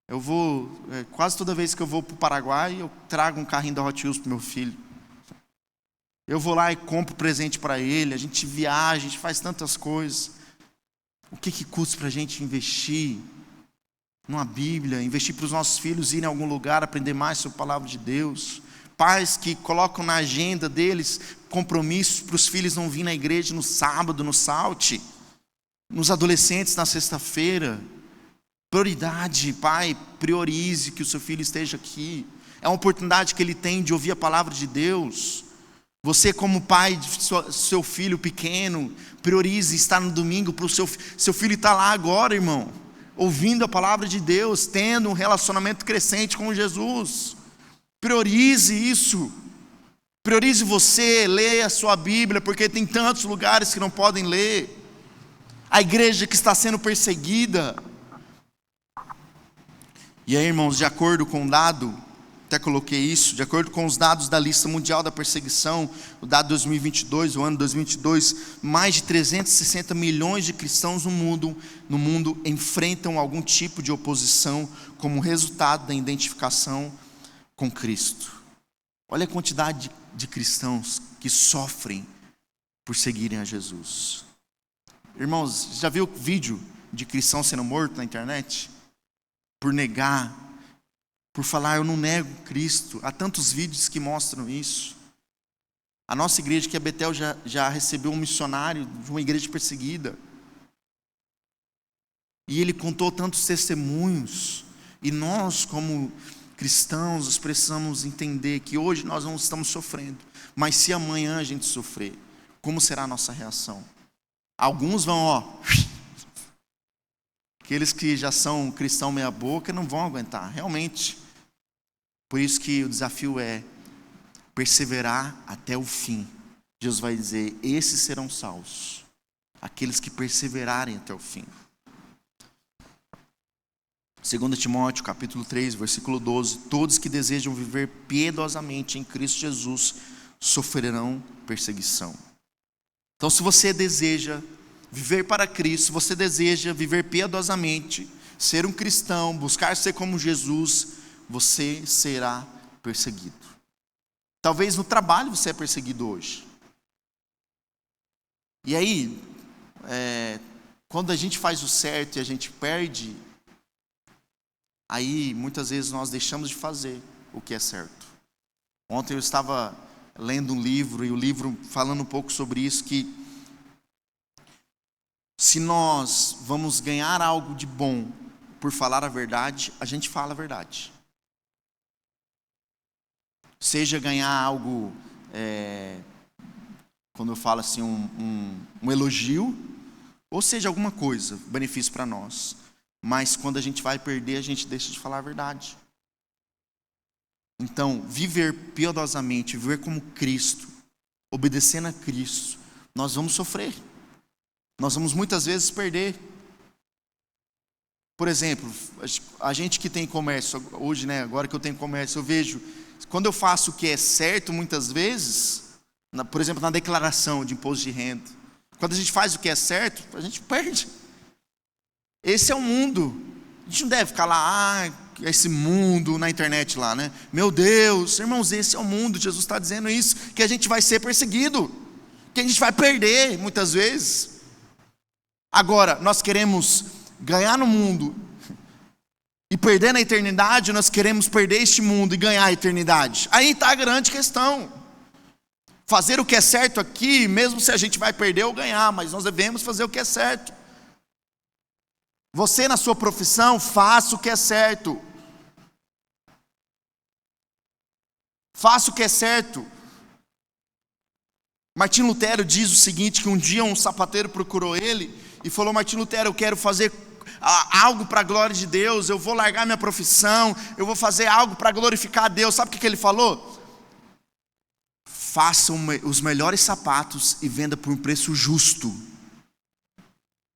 Eu vou, quase toda vez que eu vou para o Paraguai, eu trago um carrinho da Hot Wheels para o meu filho. Eu vou lá e compro presente para ele, a gente viaja, a gente faz tantas coisas. O que custa para a gente investir numa Bíblia, investir para os nossos filhos irem em algum lugar, aprender mais sobre a palavra de Deus? Pais que colocam na agenda deles compromissos para os filhos não virem na igreja no sábado, no Salt, nos adolescentes na sexta-feira. Prioridade, pai, priorize que o seu filho esteja aqui. É uma oportunidade que ele tem de ouvir a palavra de Deus. Você como pai de seu filho pequeno, priorize estar no domingo para o seu filho estar lá agora, irmão. ouvindo a palavra de Deus, tendo um relacionamento crescente com Jesus. Priorize isso. Priorize você, leia a sua Bíblia, porque tem tantos lugares que não podem ler. A igreja que está sendo perseguida. E aí, irmãos, de acordo com o dado, até coloquei isso, de acordo com os dados da lista mundial da perseguição, o dado 2022, o ano 2022, mais de 360 milhões de cristãos no mundo enfrentam algum tipo de oposição como resultado da identificação com Cristo. Olha a quantidade de cristãos que sofrem por seguirem a Jesus. Irmãos, já viu vídeo de cristão sendo morto na internet? Por negar, por falar, eu não nego Cristo. Há tantos vídeos que mostram isso. A nossa igreja, que é Betel, já recebeu um missionário de uma igreja perseguida. E ele contou tantos testemunhos. E nós, como cristãos, nós precisamos entender que hoje nós não estamos sofrendo. Mas se amanhã a gente sofrer, como será a nossa reação? Alguns vão, aqueles que já são cristão meia boca não vão aguentar, realmente. Por isso que o desafio é perseverar até o fim. Jesus vai dizer, esses serão salvos, aqueles que perseverarem até o fim. 2 Timóteo capítulo 3, versículo 12, todos que desejam viver piedosamente em Cristo Jesus sofrerão perseguição. Então, se você deseja viver para Cristo, se você deseja viver piedosamente, ser um cristão, buscar ser como Jesus, você será perseguido. Talvez no trabalho você é perseguido hoje. E aí, quando a gente faz o certo e a gente perde, aí muitas vezes nós deixamos de fazer o que é certo. Ontem eu estava lendo um livro, e o livro falando um pouco sobre isso, que se nós vamos ganhar algo de bom por falar a verdade, a gente fala a verdade. Seja ganhar algo, quando eu falo assim, um elogio, ou seja alguma coisa, benefício para nós. Mas quando a gente vai perder, a gente deixa de falar a verdade. Então, viver piedosamente, viver como Cristo, obedecendo a Cristo, nós vamos sofrer. Nós vamos muitas vezes perder. Por exemplo, a gente que tem comércio, hoje, agora que eu tenho comércio, eu vejo, quando eu faço o que é certo, muitas vezes, por exemplo, na declaração de imposto de renda, quando a gente faz o que é certo, a gente perde. Esse é o mundo. A gente não deve ficar lá, esse mundo na internet lá, né? Meu Deus, irmãos, esse é o mundo. Jesus está dizendo isso, que a gente vai ser perseguido, que a gente vai perder muitas vezes. Agora, nós queremos ganhar no mundo e perder na eternidade, nós queremos perder este mundo e ganhar a eternidade. Aí está a grande questão. Fazer o que é certo aqui, mesmo se a gente vai perder ou ganhar, mas nós devemos fazer o que é certo. Você na sua profissão, faça o que é certo. Faça o que é certo. Martim Lutero diz o seguinte, que um dia um sapateiro procurou ele e falou, Martim Lutero, eu quero fazer algo para a glória de Deus, eu vou largar minha profissão, eu vou fazer algo para glorificar a Deus. Sabe o que ele falou? Faça os melhores sapatos e venda por um preço justo.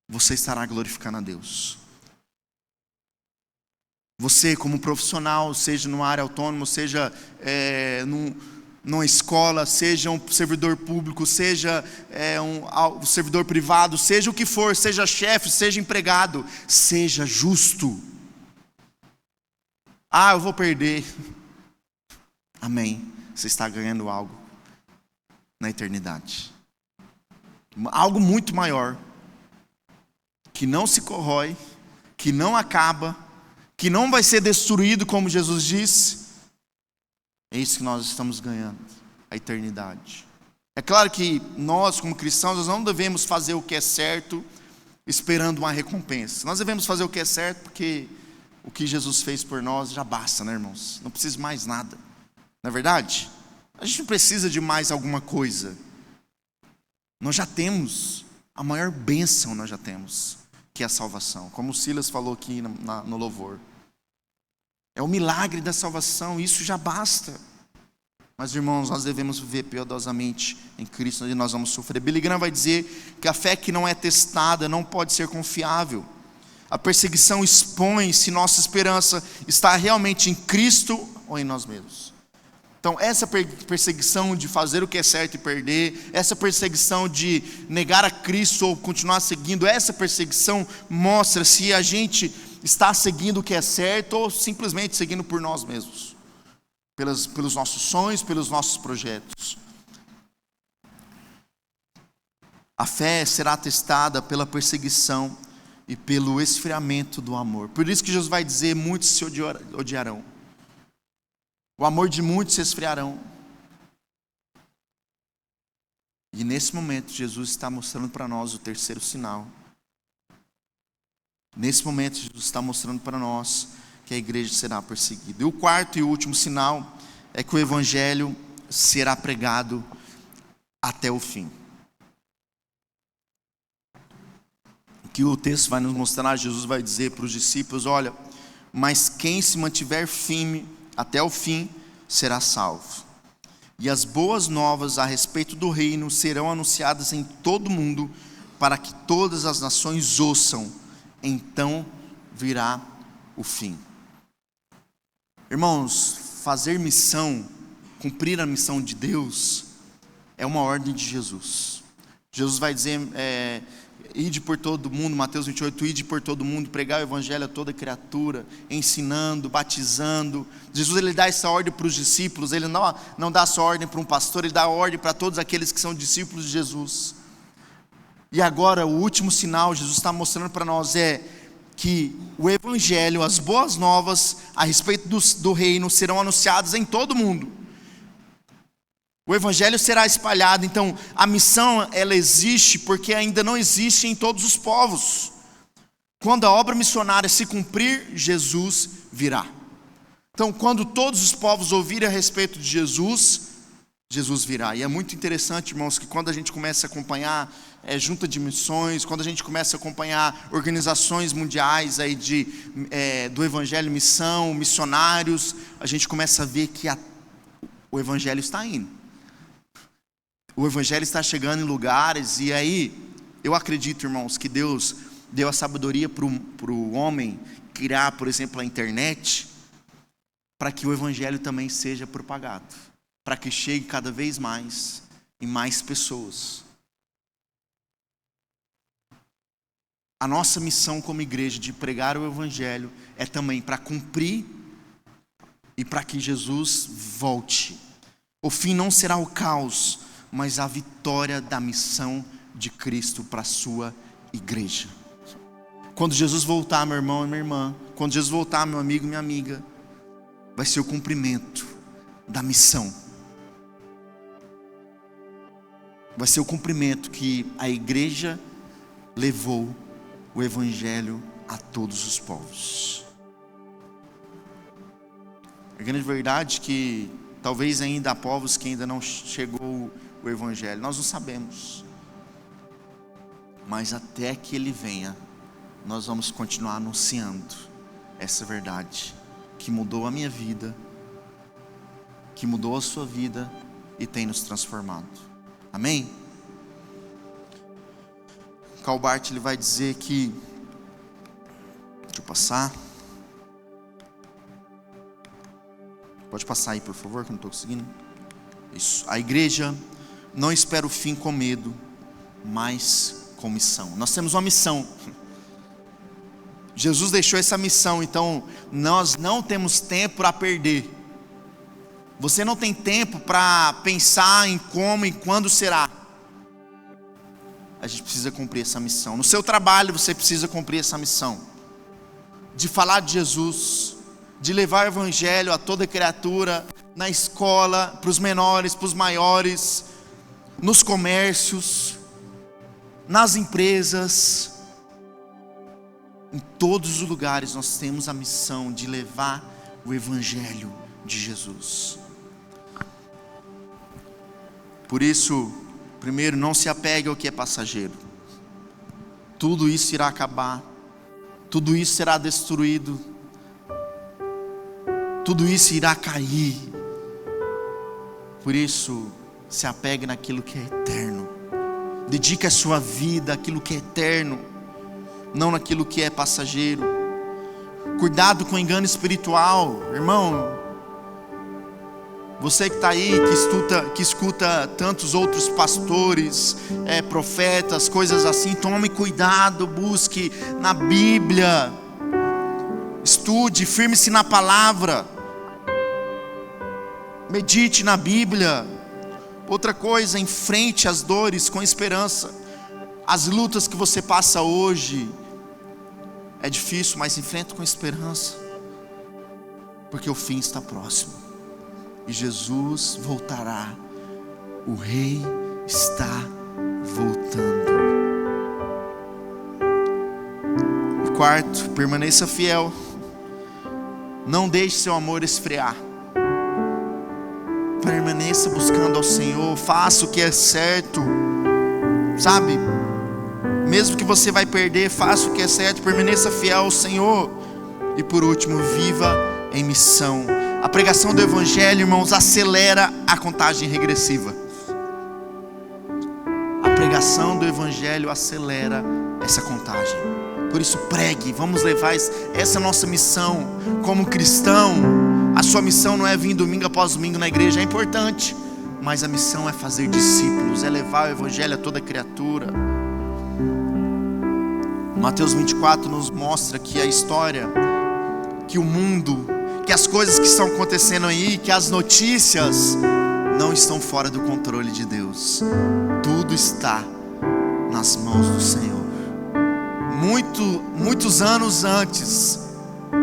Você estará glorificando a Deus. Você como profissional, seja numa área autônoma, seja numa escola, seja um servidor público, seja um servidor privado, seja o que for, seja chefe, seja empregado, seja justo. Eu vou perder. Amém. Você está ganhando algo na eternidade. Algo muito maior, que não se corrói, que não acaba, que não vai ser destruído, como Jesus disse. É isso que nós estamos ganhando, a eternidade. É claro que nós, como cristãos, nós não devemos fazer o que é certo esperando uma recompensa. Nós devemos fazer o que é certo porque o que Jesus fez por nós já basta, né, irmãos? Não precisa mais nada. Não é verdade? A gente não precisa de mais alguma coisa. Nós já temos, a maior bênção nós já temos, que é a salvação, como o Silas falou aqui no louvor. É o milagre da salvação, isso já basta. Mas, irmãos, nós devemos viver piedosamente em Cristo, onde nós vamos sofrer. Billy Graham vai dizer que a fé que não é testada não pode ser confiável. A perseguição expõe se nossa esperança está realmente em Cristo ou em nós mesmos. Então, essa perseguição de fazer o que é certo e perder, essa perseguição de negar a Cristo ou continuar seguindo, essa perseguição mostra se a gente está seguindo o que é certo ou simplesmente seguindo por nós mesmos. Pelos nossos sonhos, pelos nossos projetos. A fé será testada pela perseguição e pelo esfriamento do amor. Por isso que Jesus vai dizer: muitos se odiarão. O amor de muitos se esfriarão. E nesse momento Jesus está mostrando para nós o terceiro sinal. Nesse momento Jesus está mostrando para nós que a igreja será perseguida. E o quarto e último sinal é que o evangelho será pregado até o fim. O que o texto vai nos mostrar, Jesus vai dizer para os discípulos: olha, mas quem se mantiver firme até o fim será salvo. E as boas novas a respeito do reino serão anunciadas em todo o mundo, para que todas as nações ouçam, então virá o fim. Irmãos, fazer missão, cumprir a missão de Deus, é uma ordem de Jesus. Jesus vai dizer, ide por todo mundo, Mateus 28, ide por todo mundo, pregar o evangelho a toda criatura, ensinando, batizando. Jesus, ele dá essa ordem para os discípulos, ele não dá essa ordem para um pastor, ele dá a ordem para todos aqueles que são discípulos de Jesus. E agora, o último sinal, Jesus está mostrando para nós que o evangelho, as boas novas a respeito do reino serão anunciadas em todo o mundo. O evangelho será espalhado. Então a missão, ela existe porque ainda não existe em todos os povos. Quando a obra missionária se cumprir, Jesus virá. Então quando todos os povos ouvirem a respeito de Jesus, Jesus virá. E é muito interessante, irmãos, que quando a gente começa a acompanhar junta de missões, quando a gente começa a acompanhar organizações mundiais aí do evangelho, missão, missionários, a gente começa a ver que o evangelho está indo. O evangelho está chegando em lugares, e aí eu acredito, irmãos, que Deus deu a sabedoria para o homem criar, por exemplo, a internet, para que o evangelho também seja propagado, para que chegue cada vez mais e mais pessoas. A nossa missão como igreja de pregar o evangelho é também para cumprir e para que Jesus volte. O fim não será o caos, mas a vitória da missão de Cristo para a sua igreja. Quando Jesus voltar, meu irmão e minha irmã, quando Jesus voltar, meu amigo e minha amiga, vai ser o cumprimento da missão. Vai ser o cumprimento que a igreja levou o evangelho a todos os povos. A grande verdade é que talvez ainda há povos que ainda não chegou o evangelho, nós não sabemos. Mas até que ele venha, nós vamos continuar anunciando essa verdade que mudou a minha vida, que mudou a sua vida e tem nos transformado. Amém? Karl Barth, ele vai dizer que, deixa eu passar, pode passar aí por favor, que eu não estou conseguindo. Isso. A igreja não espera o fim com medo, mas com missão. Nós temos uma missão. Jesus deixou essa missão, então nós não temos tempo a perder. Você não tem tempo para pensar em como e quando será. A gente precisa cumprir essa missão. No seu trabalho você precisa cumprir essa missão, de falar de Jesus, de levar o evangelho a toda criatura, na escola, para os menores, para os maiores, nos comércios, nas empresas, em todos os lugares nós temos a missão de levar o evangelho de Jesus. Por isso, primeiro, não se apegue ao que é passageiro. tudo isso irá acabar, tudo isso será destruído, tudo isso irá cair. Por isso, se apegue naquilo que é eterno. Dedique a sua vida àquilo que é eterno, não naquilo que é passageiro. Cuidado com o engano espiritual, irmão. Você que está aí, que escuta tantos outros pastores, profetas, coisas assim, tome cuidado, busque na Bíblia, estude, firme-se na palavra, medite na Bíblia. Outra coisa, enfrente as dores com esperança. As lutas que você passa hoje é difícil, mas enfrente com esperança, porque o fim está próximo e Jesus voltará. O Rei está voltando. E quarto, permaneça fiel. Não deixe seu amor esfriar. Permaneça buscando ao Senhor. Faça o que é certo. Sabe? Mesmo que você vai perder, faça o que é certo. Permaneça fiel ao Senhor. E por último, viva em missão. A pregação do Evangelho, irmãos, acelera a contagem regressiva. A pregação do Evangelho acelera essa contagem. Por isso pregue, vamos levar essa nossa missão como cristão. A sua missão não é vir domingo após domingo na igreja, é importante, mas a missão é fazer discípulos, é levar o Evangelho a toda criatura. Mateus 24 nos mostra que a história, que o mundo, que as coisas que estão acontecendo aí, que as notícias não estão fora do controle de Deus. Tudo está nas mãos do Senhor. Muitos anos antes,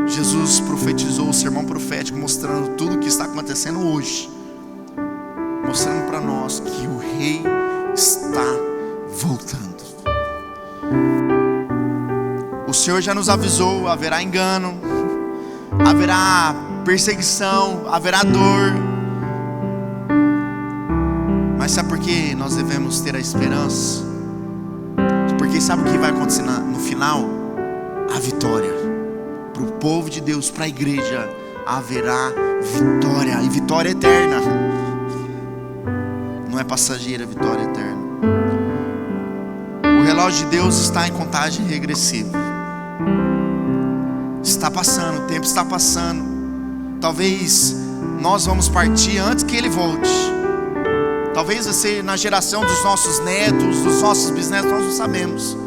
Jesus profetizou o sermão profético, mostrando tudo o que está acontecendo hoje, mostrando para nós que o Rei está voltando. O Senhor já nos avisou: haverá engano, haverá perseguição, haverá dor. Mas sabe por que nós devemos ter a esperança? Porque sabe o que vai acontecer no final? A vitória. Para o povo de Deus, para a igreja, haverá vitória, e vitória eterna. Não é passageira, vitória eterna. O relógio de Deus está em contagem regressiva. Está passando, o tempo está passando. Talvez nós vamos partir antes que Ele volte. Talvez vai ser na geração dos nossos netos, dos nossos bisnetos, nós não sabemos.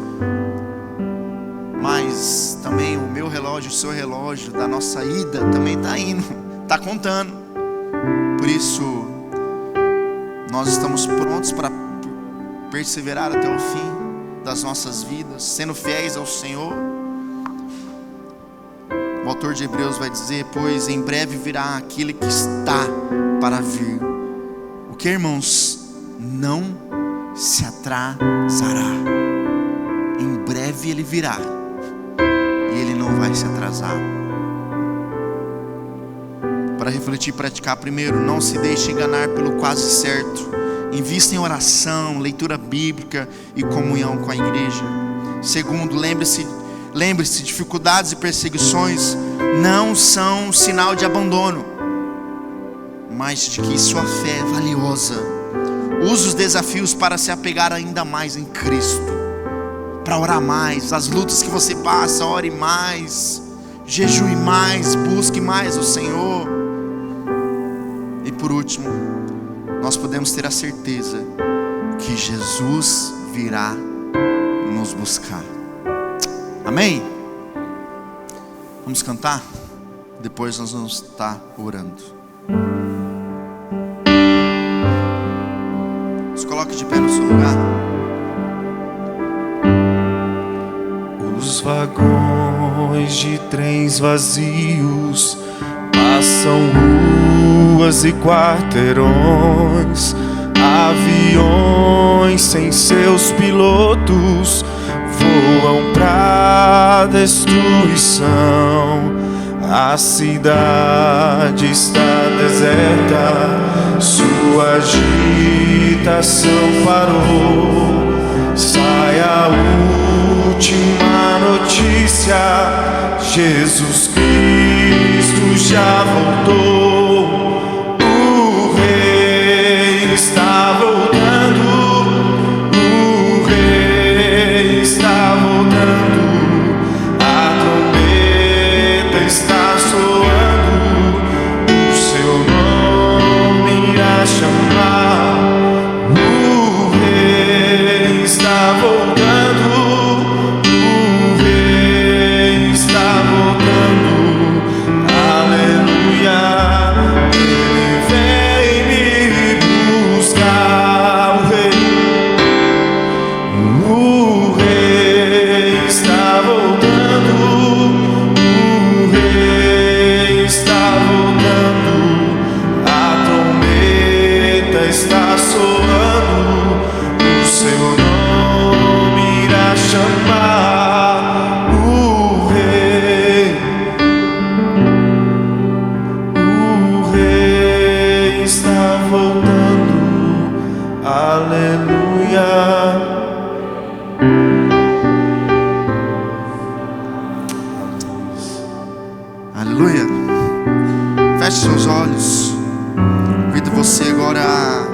Mas também o meu relógio, o seu relógio da nossa ida também está indo, está contando. Por isso, nós estamos prontos para perseverar até o fim das nossas vidas, sendo fiéis ao Senhor. O autor de Hebreus vai dizer: pois em breve virá aquele que está para vir. O que, irmãos? Não se atrasará. Em breve Ele virá. Ele não vai se atrasar. Para refletir e praticar, primeiro, não se deixe enganar pelo quase certo. Invista em oração, leitura bíblica e comunhão com a igreja. Segundo, lembre-se, dificuldades e perseguições não são sinal de abandono, mas de que sua fé é valiosa. Use os desafios para se apegar ainda mais em Cristo, para orar mais. As lutas que você passa, ore mais, jejue mais, busque mais o Senhor. E por último, nós podemos ter a certeza que Jesus virá nos buscar. Amém? Vamos cantar? Depois nós vamos estar orando. Se coloque de pé no seu lugar. Os vagões de trens vazios passam ruas e quarteirões. Aviões sem seus pilotos voam pra destruição. A cidade está deserta, sua agitação parou. Sai a Última notícia, Jesus Cristo já voltou. O Rei está voltando. O Rei está voltando. A trombeta está soando. O seu nome irá chamar. O Rei está voltando. Está soando, o seu nome irá chamar. O Rei está voltando. Aleluia. Aleluia. Feche seus olhos. Convido você agora a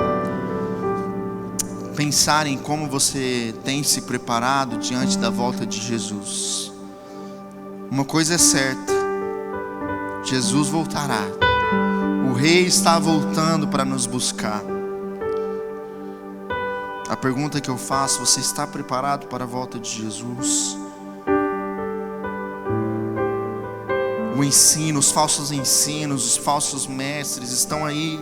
pensar em como você tem se preparado diante da volta de Jesus. Uma coisa é certa: Jesus voltará. O Rei está voltando para nos buscar. A pergunta que eu faço: você está preparado para a volta de Jesus? O ensino, os falsos ensinos, os falsos mestres estão aí.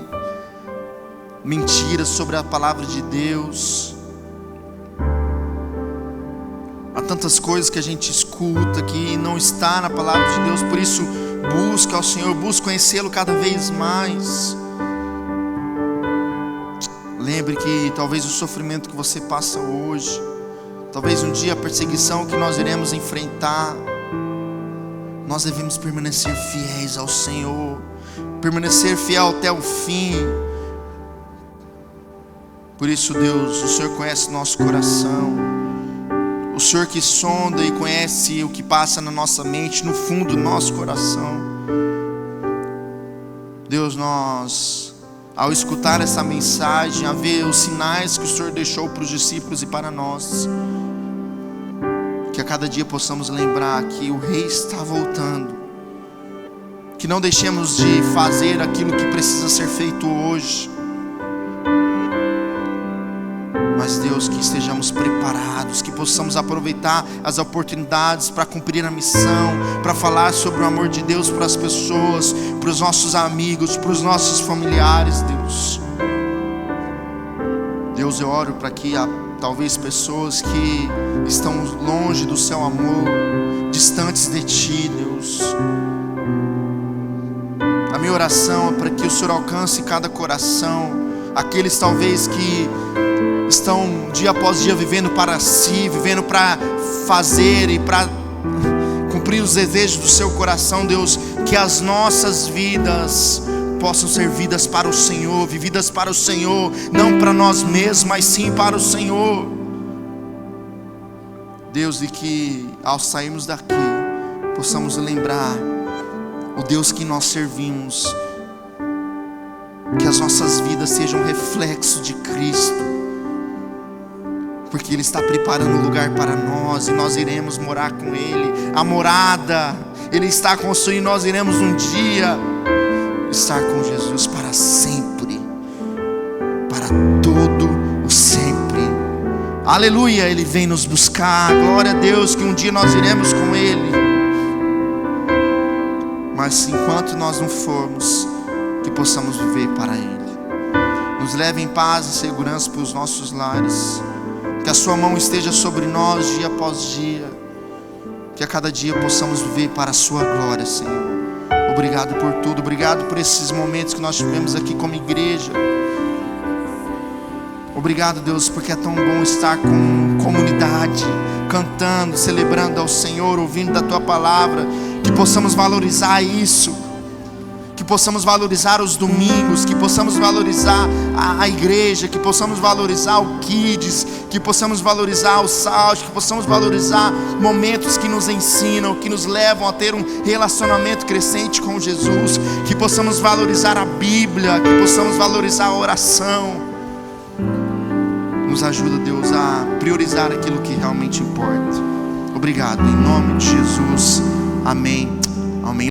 Mentiras sobre a palavra de Deus. Há tantas coisas que a gente escuta que não está na palavra de Deus. Por isso, busca ao Senhor, busca conhecê-lo cada vez mais. Lembre que talvez o sofrimento que você passa hoje, talvez um dia a perseguição que nós iremos enfrentar, nós devemos permanecer fiéis ao Senhor, permanecer fiel até o fim. Por isso, Deus, o Senhor conhece nosso coração. O Senhor que sonda e conhece o que passa na nossa mente, no fundo do nosso coração. Deus, nós, ao escutar essa mensagem, a ver os sinais que o Senhor deixou para os discípulos e para nós, que a cada dia possamos lembrar que o Rei está voltando. Que não deixemos de fazer aquilo que precisa ser feito hoje. Mas Deus, que estejamos preparados, que possamos aproveitar as oportunidades para cumprir a missão, para falar sobre o amor de Deus para as pessoas, para os nossos amigos, para os nossos familiares, Deus. Deus, eu oro para que há talvez pessoas que estão longe do seu amor, distantes de Ti, Deus. A minha oração é para que o Senhor alcance cada coração, aqueles talvez que estão dia após dia vivendo para si, vivendo para fazer e para cumprir os desejos do seu coração, Deus. Que as nossas vidas possam ser vidas para o Senhor, vividas para o Senhor, não para nós mesmos, mas sim para o Senhor, Deus. E que ao sairmos daqui possamos lembrar o Deus que nós servimos, que as nossas vidas sejam um reflexo de Cristo, porque Ele está preparando um lugar para nós e nós iremos morar com Ele. A morada Ele está construindo, nós iremos um dia estar com Jesus para sempre, para todo o sempre. Aleluia, Ele vem nos buscar. Glória a Deus que um dia nós iremos com Ele. Mas enquanto nós não formos, que possamos viver para Ele. Nos leve em paz e segurança para os nossos lares. Que a sua mão esteja sobre nós dia após dia. Que a cada dia possamos viver para a sua glória, Senhor. Obrigado por tudo, obrigado por esses momentos que nós tivemos aqui como igreja. Obrigado, Deus, porque é tão bom estar com comunidade, cantando, celebrando ao Senhor, ouvindo da Tua palavra. Que possamos valorizar isso, que possamos valorizar os domingos, que possamos valorizar a igreja, que possamos valorizar o Kids, que possamos valorizar o Salt, que possamos valorizar momentos que nos ensinam, que nos levam a ter um relacionamento crescente com Jesus, que possamos valorizar a Bíblia, que possamos valorizar a oração. Nos ajuda, Deus, a priorizar aquilo que realmente importa. Obrigado, em nome de Jesus, amém. Amém.